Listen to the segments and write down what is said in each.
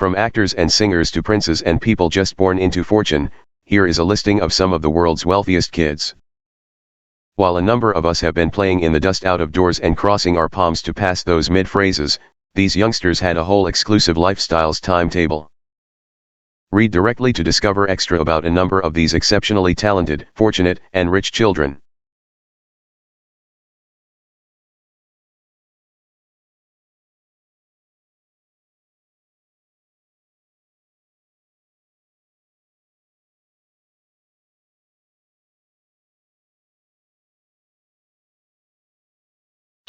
From actors and singers to princes and people just born into fortune, here is a listing of some of the world's wealthiest kids. While a number of us have been playing in the dust out of doors and crossing our palms to pass those mid-phrases, these youngsters had a whole exclusive lifestyles timetable. Read directly to discover extra about a number of these exceptionally talented, fortunate, and rich children.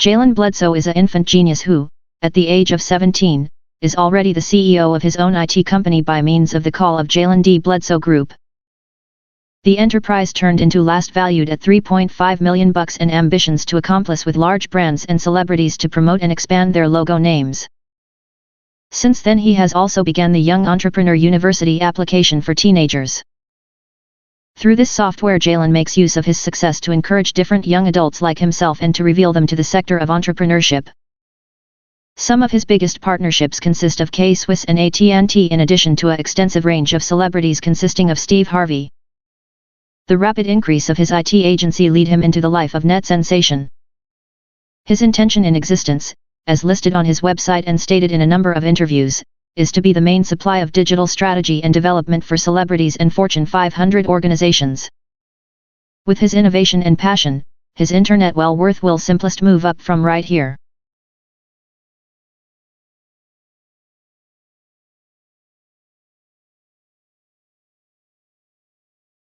Jalen Bledsoe is an infant genius who, at the age of 17, is already the CEO of his own IT company by means of the call of Jalen D. Bledsoe Group. The enterprise turned into last valued at $3.5 million and ambitions to accomplish with large brands and celebrities to promote and expand their logo names. Since then he has also begun the Young Entrepreneur University application for teenagers. Through this software Jalen makes use of his success to encourage different young adults like himself and to reveal them to the sector of entrepreneurship. Some of his biggest partnerships consist of K-Swiss and AT&T in addition to an extensive range of celebrities consisting of Steve Harvey. The rapid increase of his IT agency lead him into the life of net sensation. His intention in existence, as listed on his website and stated in a number of interviews, is to be the main supply of digital strategy and development for celebrities and Fortune 500 organizations. With his innovation and passion, his internet well worth will simplest move up from right here.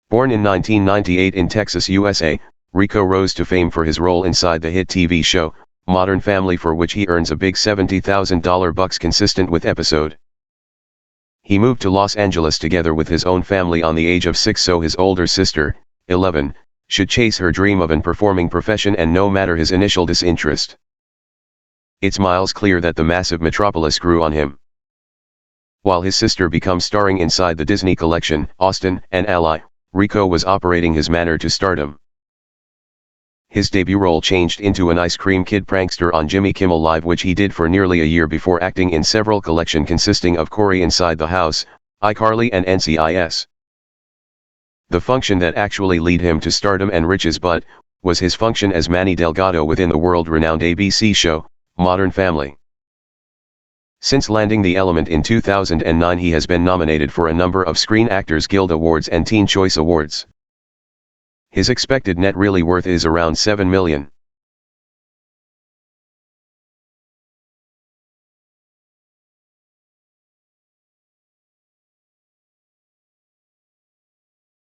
Born in 1998 in Texas, USA, Rico rose to fame for his role inside the hit TV show, Modern Family, for which he earns a big $70,000 consistent with episode. He moved to Los Angeles together with his own family on the age of 6 so his older sister, 11, should chase her dream of an performing profession and no matter his initial disinterest. It's miles clear that the massive metropolis grew on him. While his sister becomes starring inside the Disney collection, Austin and Ally, Rico was operating his manner to stardom. His debut role changed into an ice cream kid prankster on Jimmy Kimmel Live, which he did for nearly a year before acting in several collections consisting of Cory Inside the House, iCarly and NCIS. The function that actually led him to stardom and riches was his function as Manny Delgado within the world-renowned ABC show, Modern Family. Since landing the Element in 2009 he has been nominated for a number of Screen Actors Guild Awards and Teen Choice Awards. His expected net really worth is around $7 million.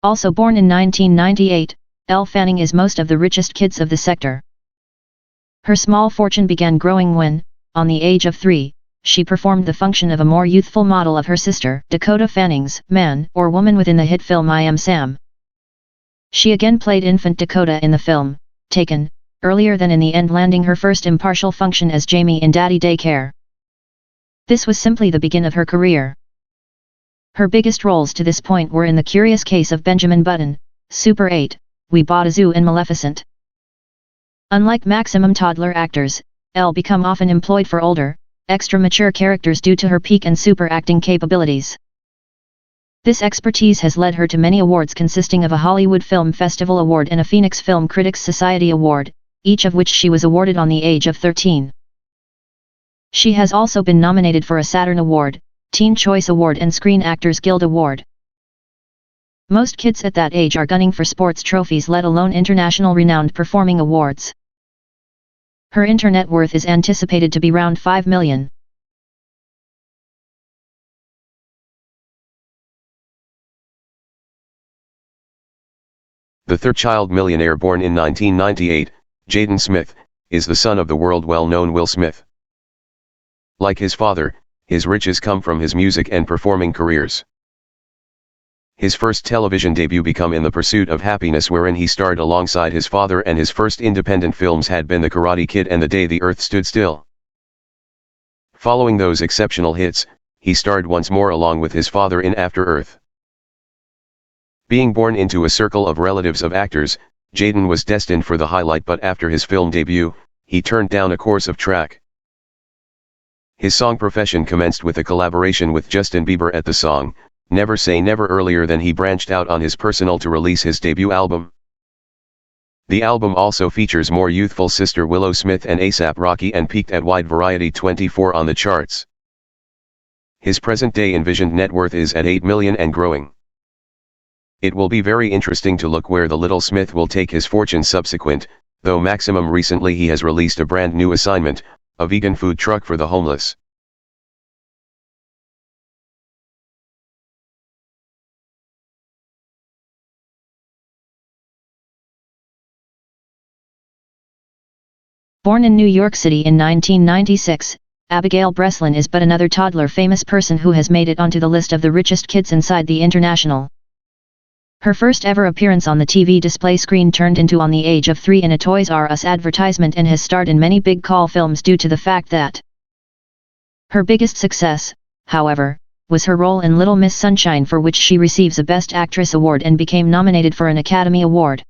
Also born in 1998, Elle Fanning is most of the richest kids of the sector. Her small fortune began growing when, on the age of 3, she performed the function of a more youthful model of her sister, Dakota Fanning's, man or woman within the hit film I Am Sam. She again played infant Dakota in the film, Taken, earlier than in the end landing her first impartial function as Jamie in Daddy Daycare. This was simply the begin of her career. Her biggest roles to this point were in The Curious Case of Benjamin Button, Super 8, We Bought a Zoo and Maleficent. Unlike maximum toddler actors, Elle become often employed for older, extra mature characters due to her peak and super acting capabilities. This expertise has led her to many awards consisting of a Hollywood Film Festival Award and a Phoenix Film Critics Society Award, each of which she was awarded on the age of 13. She has also been nominated for a Saturn Award, Teen Choice Award and Screen Actors Guild Award. Most kids at that age are gunning for sports trophies, let alone international renowned performing awards. Her internet worth is anticipated to be around $5 million. The third child millionaire born in 1998, Jaden Smith, is the son of the world well-known Will Smith. Like his father, his riches come from his music and performing careers. His first television debut became in The Pursuit of Happiness, wherein he starred alongside his father, and his first independent films had been The Karate Kid and The Day the Earth Stood Still. Following those exceptional hits, he starred once more along with his father in After Earth. Being born into a circle of relatives of actors, Jaden was destined for the highlight, but after his film debut, he turned down a course of track. His song profession commenced with a collaboration with Justin Bieber at the song, Never Say Never. Earlier than he branched out on his personal to release his debut album. The album also features more youthful sister Willow Smith and A$AP Rocky and peaked at wide variety 24 on the charts. His present-day envisioned net worth is at $8 million and growing. It will be very interesting to look where the little Smith will take his fortune subsequent, though Maximum recently he has released a brand new assignment, a vegan food truck for the homeless. Born in New York City in 1996, Abigail Breslin is but another toddler famous person who has made it onto the list of the richest kids inside the international. Her first ever appearance on the TV display screen turned into on the age of 3 in a Toys R Us advertisement and has starred in many big call films due to the fact that her biggest success, however, was her role in Little Miss Sunshine, for which she receives a Best Actress award and became nominated for an Academy Award.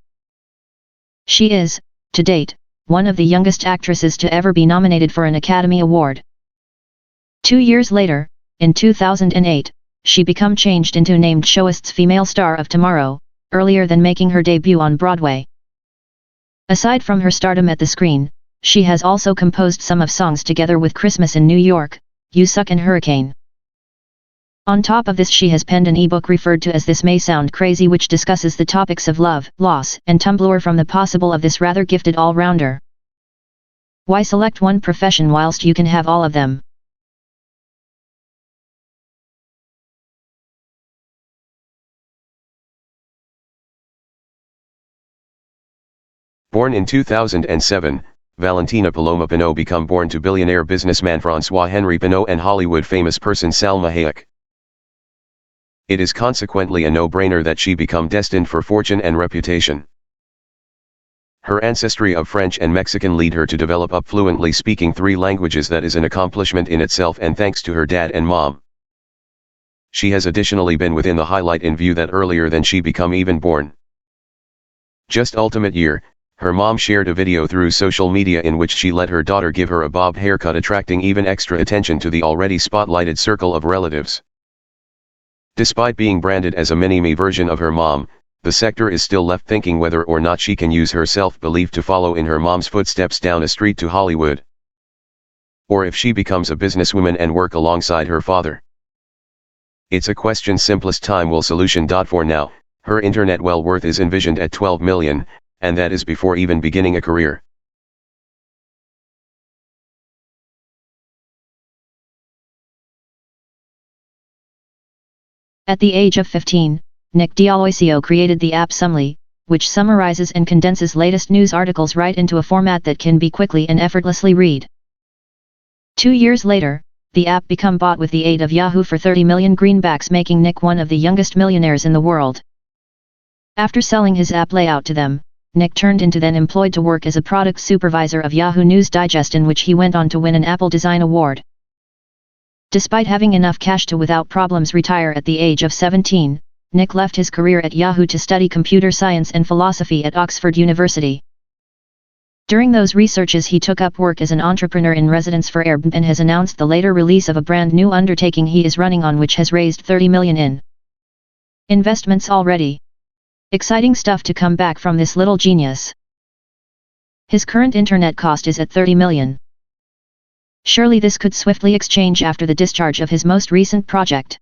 She is, to date, one of the youngest actresses to ever be nominated for an Academy Award. 2 years later, in 2008, she became changed into named Showist's Female Star of Tomorrow, earlier than making her debut on Broadway. Aside from her stardom at the screen, she has also composed some of songs together with Christmas in New York, You Suck and Hurricane. On top of this, she has penned an ebook referred to as This May Sound Crazy, which discusses the topics of love, loss, and Tumblr from the possible of this rather gifted all-rounder. Why select one profession whilst you can have all of them? Born in 2007, Valentina Paloma Pinot became born to billionaire businessman François Henri Pinot and Hollywood famous person Salma Hayek. It is consequently a no-brainer that she become destined for fortune and reputation. Her ancestry of French and Mexican lead her to develop up fluently speaking 3 languages. That is an accomplishment in itself, and thanks to her dad and mom. She has additionally been within the highlight in view that earlier than she become even born. Just ultimate year, her mom shared a video through social media in which she let her daughter give her a bob haircut, attracting even extra attention to the already spotlighted circle of relatives. Despite being branded as a mini-me version of her mom, the sector is still left thinking whether or not she can use her self-belief to follow in her mom's footsteps down a street to Hollywood. Or if she becomes a businesswoman and work alongside her father. It's a question simplest time will solution. For now, her internet well worth is envisioned at $12 million, and that is before even beginning a career. At the age of 15, Nick D'Aloisio created the app Sumly, which summarizes and condenses latest news articles right into a format that can be quickly and effortlessly read. 2 years later, the app became bought with the aid of Yahoo for 30 million greenbacks, making Nick one of the youngest millionaires in the world. After selling his app layout to them, Nick turned into then employed to work as a product supervisor of Yahoo News Digest, in which he went on to win an Apple Design Award. Despite having enough cash to without problems retire at the age of 17, Nick left his career at Yahoo to study computer science and philosophy at Oxford University. During those researches he took up work as an entrepreneur in residence for Airbnb and has announced the later release of a brand new undertaking he is running on, which has raised 30 million in investments already. Exciting stuff to come back from this little genius. His current internet cost is at 30 million. Surely this could swiftly exchange after the discharge of his most recent project.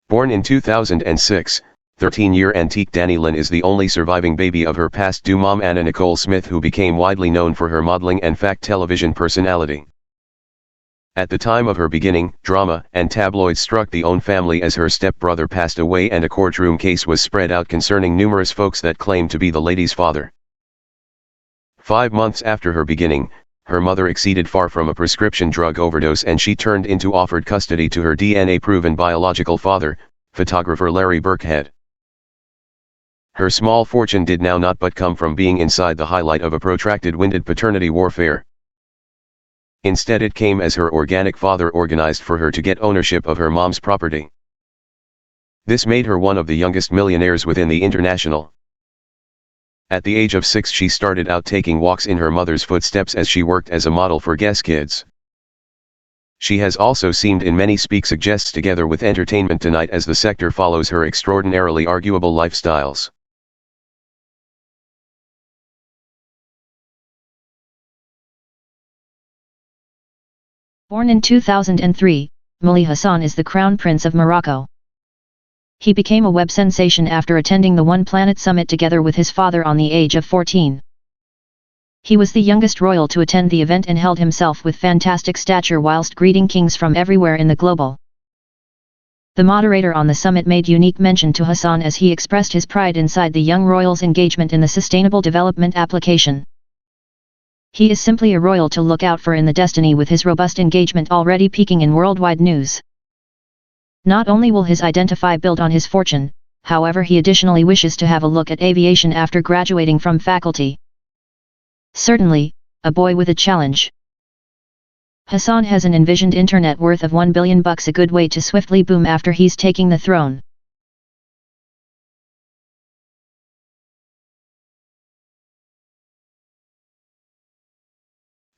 Born in 2006, 13-year antique Danny Lynn is the only surviving baby of her past-due mom Anna Nicole Smith, who became widely known for her modeling and fact television personality. At the time of her beginning, drama and tabloids struck the own family as her stepbrother passed away and a courtroom case was spread out concerning numerous folks that claimed to be the lady's father. 5 months after her beginning, her mother exceeded far from a prescription drug overdose and she turned into offered custody to her DNA-proven biological father, photographer Larry Birkhead. Her small fortune did now not but come from being inside the highlight of a protracted winded paternity warfare. Instead it came as her organic father organized for her to get ownership of her mom's property. This made her one of the youngest millionaires within the international. At the age of 6 she started out taking walks in her mother's footsteps as she worked as a model for Guess Kids. She has also seemed in many Speak Suggests together with Entertainment Tonight as the sector follows her extraordinarily arguable lifestyles. Born in 2003, Mali Hassan is the Crown Prince of Morocco. He became a web sensation after attending the One Planet Summit together with his father on the age of 14. He was the youngest royal to attend the event and held himself with fantastic stature whilst greeting kings from everywhere in the global. The moderator on the summit made unique mention to Hassan as he expressed his pride inside the young royal's engagement in the Sustainable Development application. He is simply a royal to look out for in the destiny with his robust engagement already peaking in worldwide news. Not only will his identify build on his fortune, however he additionally wishes to have a look at aviation after graduating from faculty. Certainly, a boy with a challenge. Hassan has an envisioned internet worth of $1 billion, a good way to swiftly boom after he's taking the throne.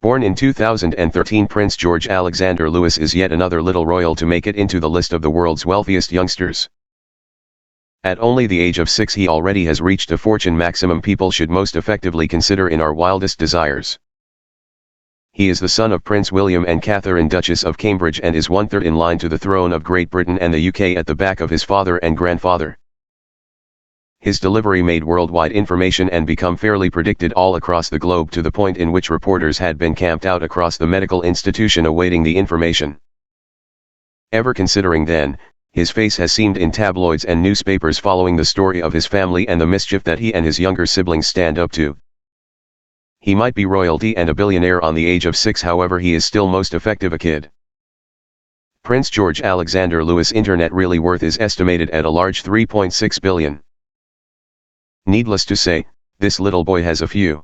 Born in 2013, Prince George Alexander Louis is yet another little royal to make it into the list of the world's wealthiest youngsters. At only the age of 6 he already has reached a fortune maximum people should most effectively consider in our wildest desires. He is the son of Prince William and Catherine, Duchess of Cambridge, and is 1/3 in line to the throne of Great Britain and the UK at the back of his father and grandfather. His delivery made worldwide information and become fairly predicted all across the globe to the point in which reporters had been camped out across the medical institution awaiting the information. Ever considering then, his face has seemed in tabloids and newspapers following the story of his family and the mischief that he and his younger siblings stand up to. He might be royalty and a billionaire on the age of 6, however he is still most effective a kid. Prince George Alexander Louis' internet really worth is estimated at a large $3.6 billion. Needless to say, this little boy has a few